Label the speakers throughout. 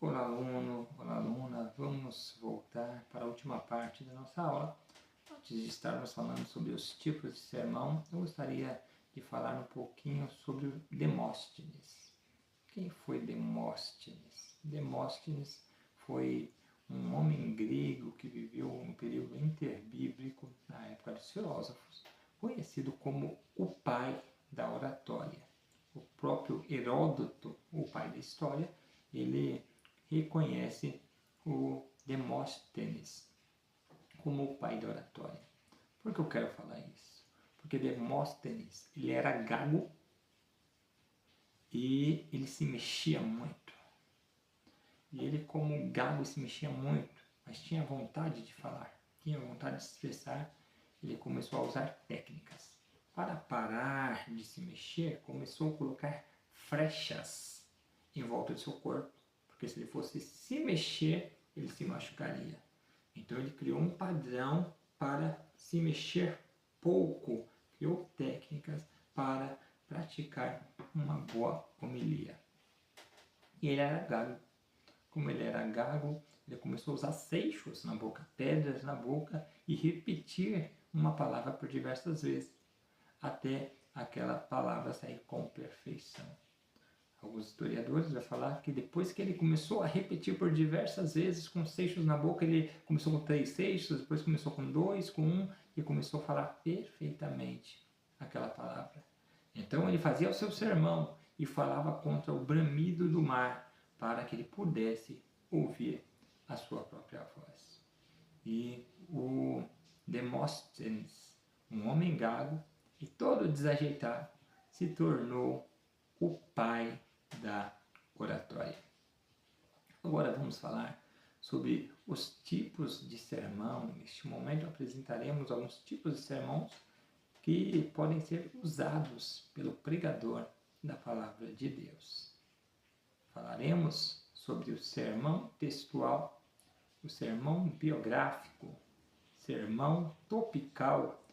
Speaker 1: Olá, aluno, olá, aluna. Vamos voltar para a última parte da nossa aula. Antes de estarmos falando sobre os tipos de sermão, eu gostaria de falar um pouquinho sobre o Demóstenes. Quem foi Demóstenes? Demóstenes foi um homem grego que viveu no período interbíblico, na época dos filósofos, conhecido como o pai da oratória. O próprio Heródoto, o pai da história, ele reconhece o Demóstenes como o pai da oratória. Por que eu quero falar isso? Porque Demóstenes, ele era gago e ele se mexia muito. E ele, como gago, se mexia muito, mas tinha vontade de falar, tinha vontade de se expressar, ele começou a usar técnicas. Para parar de se mexer, começou a colocar flechas em volta do seu corpo, porque se ele fosse se mexer, ele se machucaria. Então ele criou um padrão para se mexer pouco, criou técnicas para praticar uma boa homilia. E ele era gago. Como ele era gago, ele começou a usar seixos na boca, pedras na boca e repetir uma palavra por diversas vezes, até aquela palavra sair com perfeição. Alguns historiadores vão falar que depois que ele começou a repetir por diversas vezes com seixos na boca, ele começou com 3 seixos, depois começou com 2, com 1, e começou a falar perfeitamente aquela palavra. Então ele fazia o seu sermão e falava contra o bramido do mar, para que ele pudesse ouvir a sua própria voz. E o Demóstenes, um homem gago e todo desajeitado, se tornou o pai da oratória. Agora vamos falar sobre os tipos de sermão. Neste momento apresentaremos alguns tipos de sermões que podem ser usados pelo pregador da palavra de Deus. Falaremos sobre o sermão textual, o sermão biográfico, sermão topical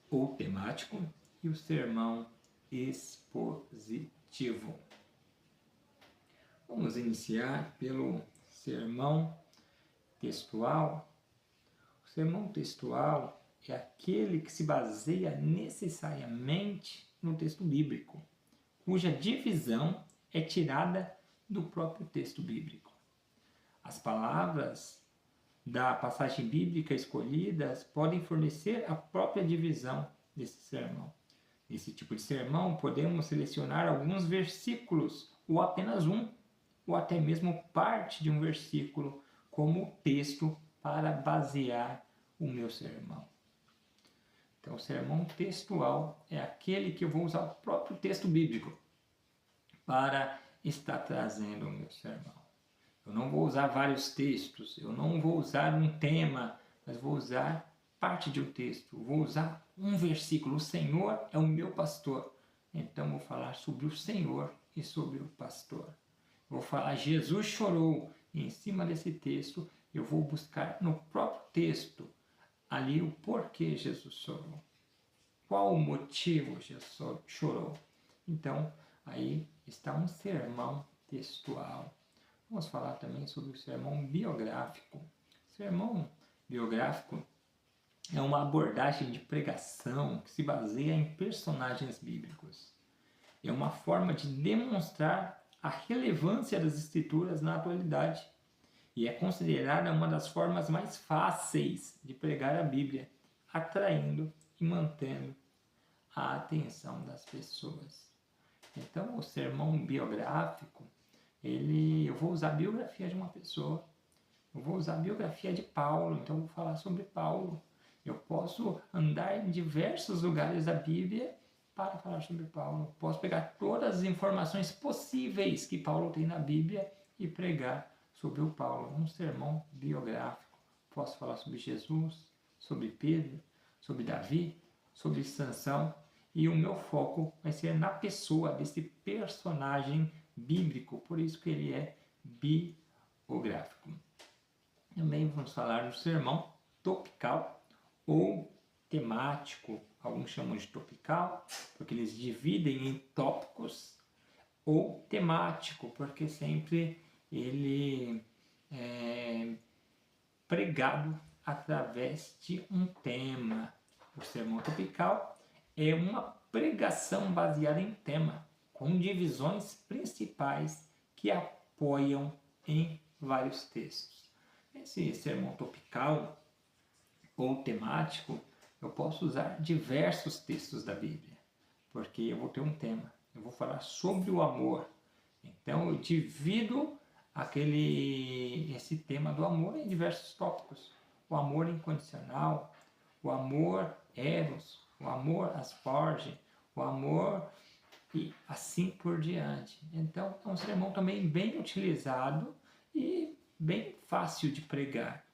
Speaker 1: ou temático e o sermão expositivo. Vamos iniciar pelo sermão textual. O sermão textual é aquele que se baseia necessariamente no texto bíblico, cuja divisão é tirada do próprio texto bíblico. As palavras da passagem bíblica escolhidas podem fornecer a própria divisão desse sermão. Nesse tipo de sermão, podemos selecionar alguns versículos, ou apenas um, ou até mesmo parte de um versículo, como texto para basear o meu sermão. Então, o sermão textual é aquele que eu vou usar o próprio texto bíblico para estar trazendo o meu sermão. Eu não vou usar vários textos, eu não vou usar um tema, mas vou usar parte de um texto, vou usar um versículo. O Senhor é o meu pastor. Então vou falar sobre o Senhor e sobre o pastor. Vou falar Jesus chorou. E em cima desse texto eu vou buscar no próprio texto ali o porquê Jesus chorou. Qual o motivo Jesus chorou? Então aí está um sermão textual. Vamos falar também sobre o sermão biográfico. O sermão biográfico é uma abordagem de pregação que se baseia em personagens bíblicos. É uma forma de demonstrar a relevância das escrituras na atualidade e é considerada uma das formas mais fáceis de pregar a Bíblia, atraindo e mantendo a atenção das pessoas. Então, o sermão biográfico, eu vou usar a biografia de uma pessoa, eu vou usar a biografia de Paulo, então eu vou falar sobre Paulo. Eu posso andar em diversos lugares da Bíblia para falar sobre Paulo. Eu posso pegar todas as informações possíveis que Paulo tem na Bíblia e pregar sobre o Paulo. Um sermão biográfico. Posso falar sobre Jesus, sobre Pedro, sobre Davi, sobre Sansão. E o meu foco vai ser na pessoa desse personagem bíblico. Por isso que ele é biográfico. Também vamos falar do sermão topical ou temático. Alguns chamam de topical, porque eles dividem em tópicos, ou temático, porque sempre ele é pregado através de um tema. O sermão topical é uma pregação baseada em tema, com divisões principais que apoiam em vários textos. Esse sermão topical ou temático, eu posso usar diversos textos da Bíblia, porque eu vou ter um tema, eu vou falar sobre o amor. Então eu divido esse tema do amor em diversos tópicos. O amor incondicional, o amor eros, o amor asforge, o amor e assim por diante. Então é um sermão também bem utilizado e bem fácil de pregar.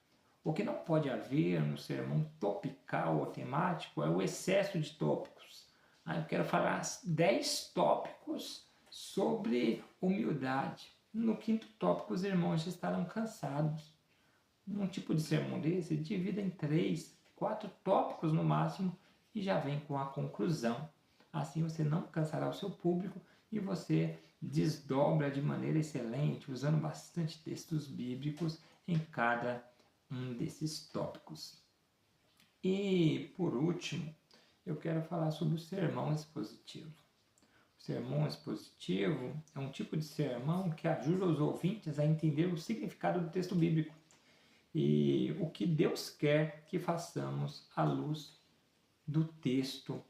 Speaker 1: O que não pode haver no sermão topical ou temático é o excesso de tópicos. Eu quero falar 10 tópicos sobre humildade. No 5º tópico, os irmãos já estarão cansados. Um tipo de sermão desse divide em 3, 4 tópicos no máximo e já vem com a conclusão. Assim você não cansará o seu público e você desdobra de maneira excelente, usando bastante textos bíblicos em cada um desses tópicos. E, por último, eu quero falar sobre o sermão expositivo. O sermão expositivo é um tipo de sermão que ajuda os ouvintes a entender o significado do texto bíblico e o que Deus quer que façamos à luz do texto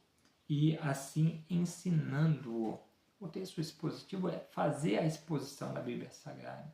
Speaker 1: e assim ensinando-o. O texto expositivo é fazer a exposição da Bíblia Sagrada.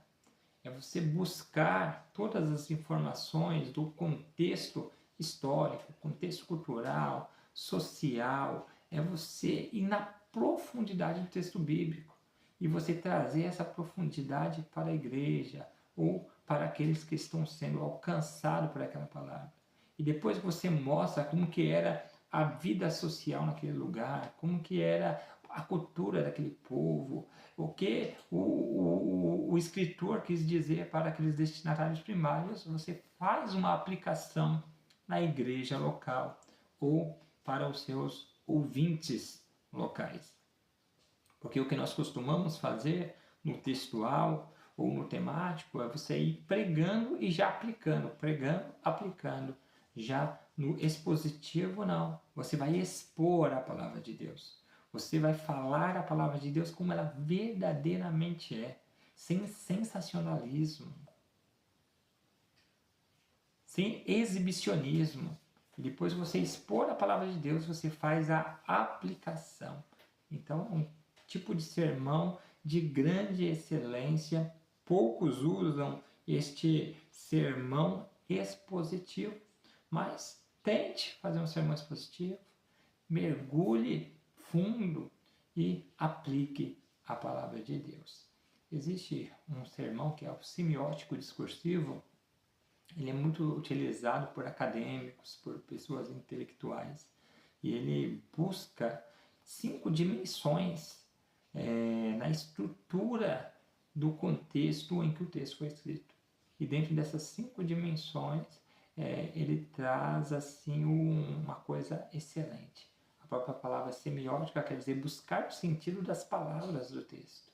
Speaker 1: É você buscar todas as informações do contexto histórico, contexto cultural, social. É você ir na profundidade do texto bíblico e você trazer essa profundidade para a igreja ou para aqueles que estão sendo alcançados por aquela palavra. E depois você mostra como que era a vida social naquele lugar, como que era a cultura daquele povo, o que o escritor quis dizer para aqueles destinatários primários. Você faz uma aplicação na igreja local ou para os seus ouvintes locais. Porque o que nós costumamos fazer no textual ou no temático é você ir pregando e já aplicando, pregando, aplicando. Já no expositivo, não. Você vai expor a palavra de Deus. Você vai falar a palavra de Deus como ela verdadeiramente é, sem sensacionalismo, sem exibicionismo. E depois você expor a palavra de Deus, você faz a aplicação. Então, é um tipo de sermão de grande excelência. Poucos usam este sermão expositivo, mas tente fazer um sermão expositivo, mergulhe fundo e aplique a palavra de Deus. Existe um sermão que é o semiótico discursivo. Ele é muito utilizado por acadêmicos, por pessoas intelectuais, e ele busca 5 dimensões na estrutura do contexto em que o texto foi escrito. E dentro dessas 5 dimensões, ele traz assim uma coisa excelente. A própria palavra semiótica quer dizer buscar o sentido das palavras do texto.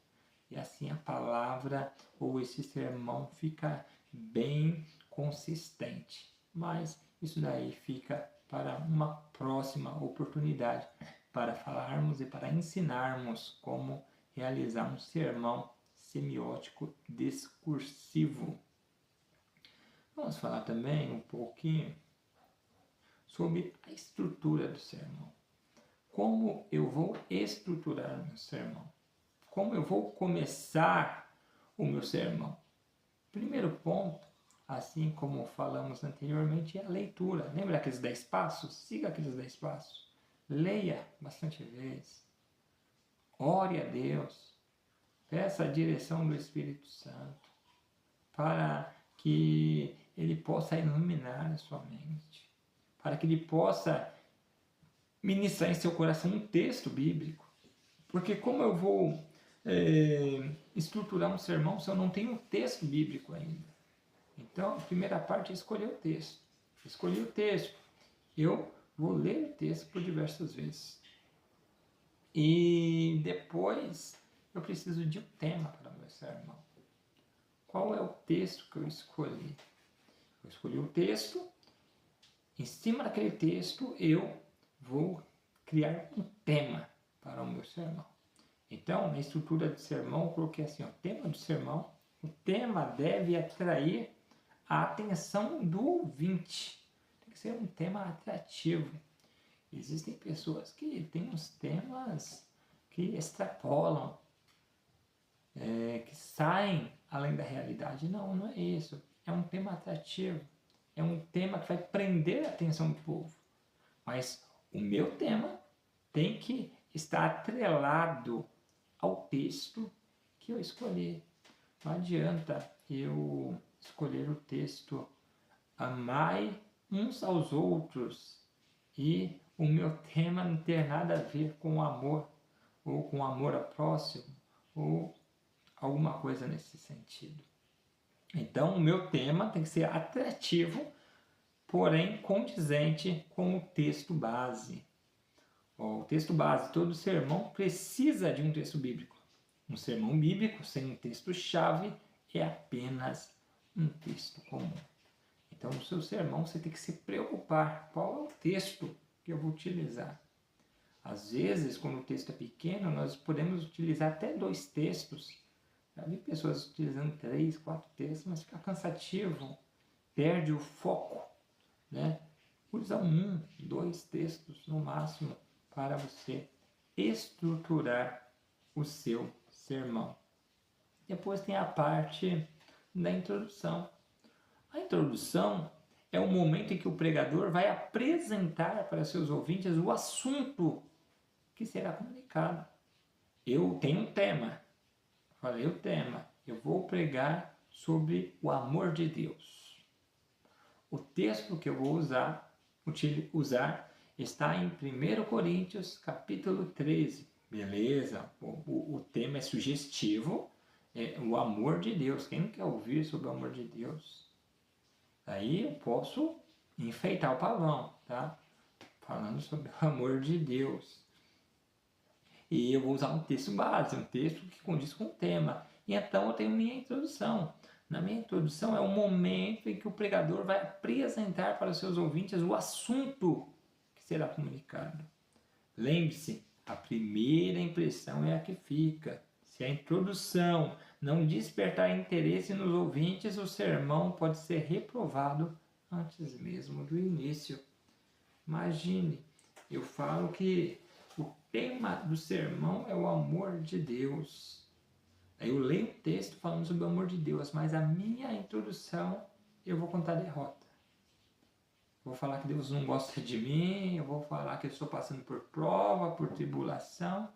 Speaker 1: E assim a palavra ou esse sermão fica bem consistente. Mas isso daí fica para uma próxima oportunidade, para falarmos e para ensinarmos como realizar um sermão semiótico discursivo. Vamos falar também um pouquinho sobre a estrutura do sermão. Como eu vou estruturar o meu sermão? Como eu vou começar o meu sermão? Primeiro ponto, assim como falamos anteriormente, é a leitura. Lembra aqueles 10 passos? Siga aqueles 10 passos. Leia bastante vezes. Ore a Deus. Peça a direção do Espírito Santo para que Ele possa iluminar a sua mente, para que Ele possa ministrar em seu coração um texto bíblico. Porque como eu vou estruturar um sermão se eu não tenho um texto bíblico ainda? Então, a primeira parte é escolher o texto. Escolhi o texto. Eu vou ler o texto por diversas vezes. E depois eu preciso de um tema para o meu sermão. qual é o texto que eu escolhi. Eu escolhi o texto, em cima daquele texto eu vou criar um tema para o meu sermão. Então, na estrutura do sermão, eu coloquei assim, o tema do sermão, o tema deve atrair a atenção do ouvinte. Tem que ser um tema atrativo. Existem pessoas que têm uns temas que extrapolam, que saem além da realidade. Não, não é isso. É um tema atrativo. É um tema que vai prender a atenção do povo. Mas o meu tema tem que estar atrelado ao texto que eu escolhi. Não adianta eu escolher o texto amai uns aos outros e o meu tema não ter nada a ver com o amor, ou com o amor ao próximo, ou alguma coisa nesse sentido. Então, o meu tema tem que ser atrativo, porém condizente com o texto base. O texto base, todo sermão precisa de um texto bíblico. Um sermão bíblico sem um texto-chave é apenas um texto comum. Então, no seu sermão, você tem que se preocupar qual é o texto que eu vou utilizar. Às vezes, quando o texto é pequeno, nós podemos utilizar até 2 textos. Já vi pessoas utilizando 3, 4 textos, mas fica cansativo, perde o foco, né? Usa 1, 2 textos no máximo para você estruturar o seu sermão. Depois tem a parte da introdução. A introdução é o momento em que o pregador vai apresentar para seus ouvintes o assunto que será comunicado. Eu tenho um tema. Falei o tema. Eu vou pregar sobre o amor de Deus. O texto que eu vou usar está em 1 Coríntios, capítulo 13. Beleza, o tema é sugestivo, é o amor de Deus. Quem não quer ouvir sobre o amor de Deus? Aí eu posso enfeitar o pavão, tá? Falando sobre o amor de Deus. E eu vou usar um texto base, um texto que condiz com o tema. E então eu tenho minha introdução. Na minha introdução é o momento em que o pregador vai apresentar para os seus ouvintes o assunto que será comunicado. Lembre-se, a primeira impressão é a que fica. Se a introdução não despertar interesse nos ouvintes, o sermão pode ser reprovado antes mesmo do início. Imagine, eu falo que o tema do sermão é o amor de Deus. Aí eu leio um texto falando sobre o amor de Deus, mas a minha introdução eu vou contar derrota. Vou falar que Deus não gosta de mim, eu vou falar que eu estou passando por prova, por tribulação.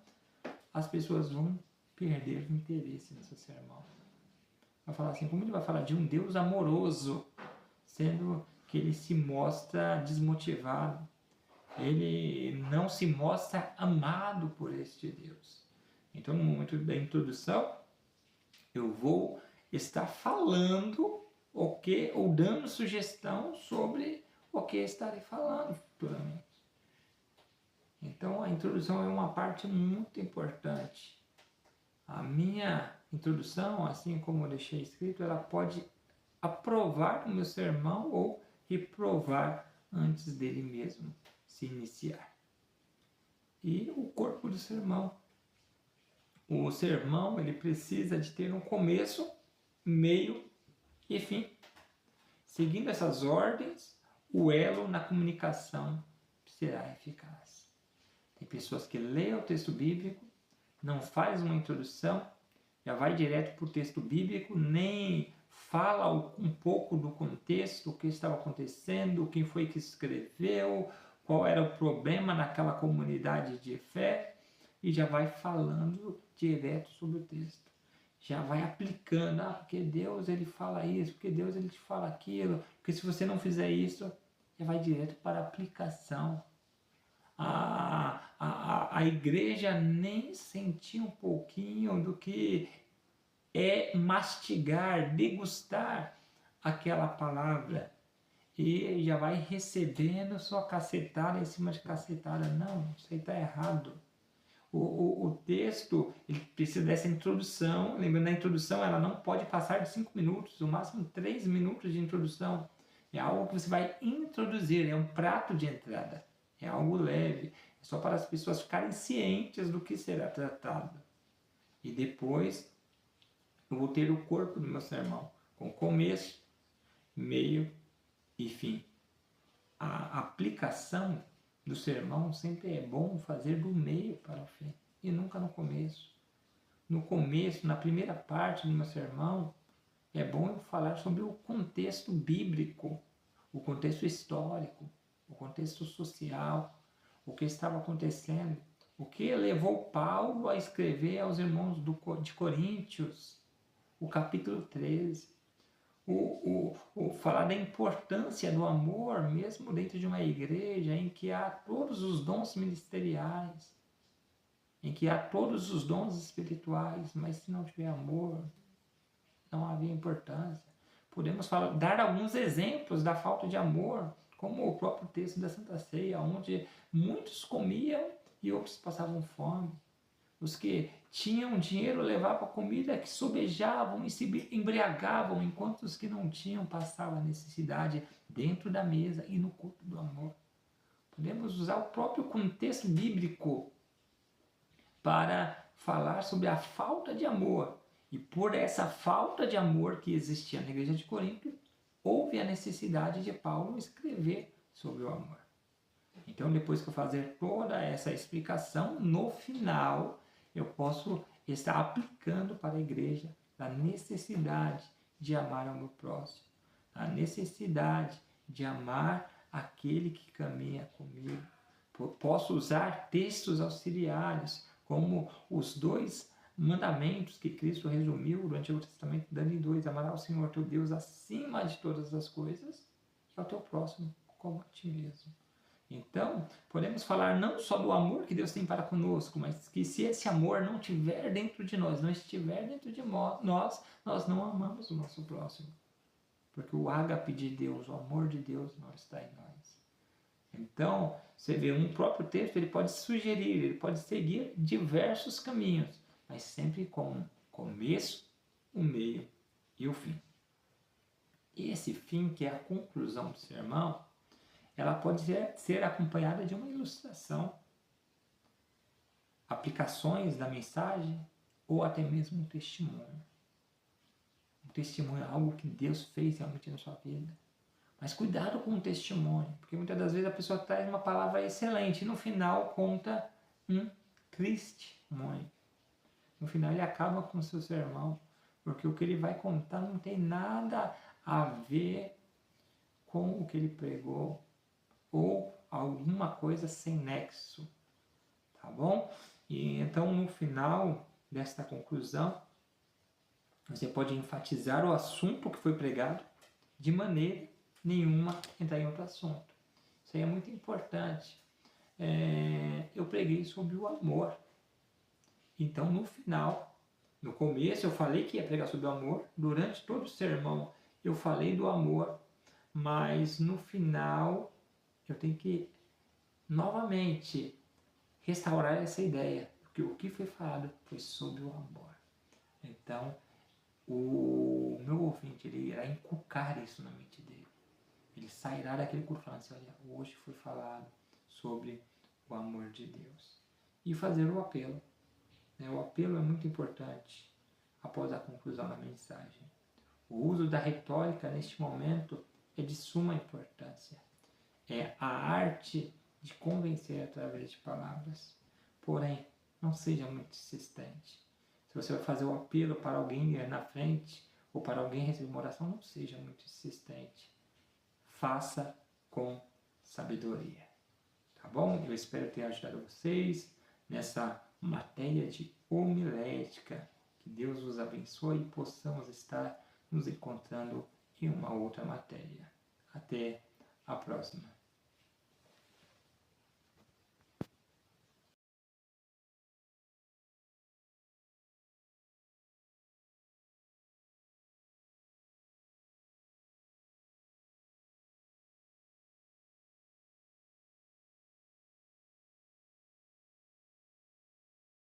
Speaker 1: As pessoas vão perder o interesse no seu sermão. Vai falar assim, como ele vai falar de um Deus amoroso, sendo que ele se mostra desmotivado. Ele não se mostra amado por este Deus. Então, no momento da introdução, eu vou estar falando o que, ou dando sugestão sobre o que estarei falando futuramente. Então, a introdução é uma parte muito importante. A minha introdução, assim como eu deixei escrito, ela pode aprovar o meu sermão ou reprovar antes dele mesmo se iniciar. E o corpo do sermão. O sermão ele precisa de ter um começo, meio e fim. Seguindo essas ordens, o elo na comunicação será eficaz. Tem pessoas que leem o texto bíblico, não faz uma introdução, já vai direto para o texto bíblico, nem fala um pouco do contexto, o que estava acontecendo, quem foi que escreveu, qual era o problema naquela comunidade de fé, e já vai falando direto sobre o texto. Já vai aplicando, porque Deus ele fala isso, porque Deus ele te fala aquilo, porque se você não fizer isso, já vai direto para a aplicação. A igreja nem sentiu um pouquinho do que é mastigar, degustar aquela palavra. E já vai recebendo sua cacetada em cima de cacetada. Não, isso aí está errado. O texto ele precisa dessa introdução. Lembrando, a introdução ela não pode passar de 5 minutos, no máximo 3 minutos de introdução. É algo que você vai introduzir, é um prato de entrada, é algo leve, é só para as pessoas ficarem cientes do que será tratado. E depois eu vou ter o corpo do meu sermão, com começo, meio e fim. A aplicação do sermão sempre é bom fazer do meio para o fim, e nunca no começo. No começo, na primeira parte do meu sermão, é bom eu falar sobre o contexto bíblico, o contexto histórico, o contexto social, o que estava acontecendo, o que levou Paulo a escrever aos irmãos de Coríntios, o capítulo 13. Falar da importância do amor, mesmo dentro de uma igreja em que há todos os dons ministeriais, em que há todos os dons espirituais, mas se não tiver amor, não havia importância. Podemos dar alguns exemplos da falta de amor, como o próprio texto da Santa Ceia, onde muitos comiam e outros passavam fome. Os que tinham dinheiro levavam comida que sobejavam e se embriagavam, enquanto os que não tinham passavam a necessidade dentro da mesa e no culto do amor. Podemos usar o próprio contexto bíblico para falar sobre a falta de amor. E por essa falta de amor que existia na igreja de Corinto, houve a necessidade de Paulo escrever sobre o amor. Então, depois que eu fazer toda essa explicação, no final eu posso estar aplicando para a igreja a necessidade de amar ao meu próximo, a necessidade de amar aquele que caminha comigo. Posso usar textos auxiliares, como os 2 mandamentos que Cristo resumiu no Antigo Testamento, dando em 2: amarás ao Senhor teu Deus acima de todas as coisas e ao teu próximo como a ti mesmo. Então, podemos falar não só do amor que Deus tem para conosco, mas que se esse amor não estiver dentro de nós, não estiver dentro de nós não amamos o nosso próximo. Porque o ágape de Deus, o amor de Deus não está em nós. Então, você vê, um próprio texto, ele pode sugerir, ele pode seguir diversos caminhos, mas sempre com o começo, o meio e o fim. E esse fim, que é a conclusão do sermão, ela pode ser acompanhada de uma ilustração, aplicações da mensagem ou até mesmo um testemunho. Um testemunho é algo que Deus fez realmente na sua vida. Mas cuidado com o testemunho, porque muitas das vezes a pessoa traz uma palavra excelente e no final conta um testemunho. No final ele acaba com o seu sermão, porque o que ele vai contar não tem nada a ver com o que ele pregou, ou alguma coisa sem nexo, tá bom? E então no final desta conclusão, você pode enfatizar o assunto que foi pregado de maneira nenhuma entrar em outro assunto. Isso aí é muito importante. Eu preguei sobre o amor. Então no final, no começo eu falei que ia pregar sobre o amor, durante todo o sermão eu falei do amor, mas no final eu tenho que novamente restaurar essa ideia, porque o que foi falado foi sobre o amor. Então, o meu ouvinte, ele irá inculcar isso na mente dele. Ele sairá daquele culto falando assim: olha, hoje foi falado sobre o amor de Deus. E fazer o apelo. O apelo é muito importante após a conclusão da mensagem. O uso da retórica neste momento é de suma importância. É a arte de convencer através de palavras. Porém, não seja muito insistente. Se você vai fazer o apelo para alguém ir na frente, ou para alguém receber uma oração, não seja muito insistente. Faça com sabedoria. Tá bom? Eu espero ter ajudado vocês nessa matéria de homilética. Que Deus os abençoe e possamos estar nos encontrando em uma outra matéria. Até a próxima.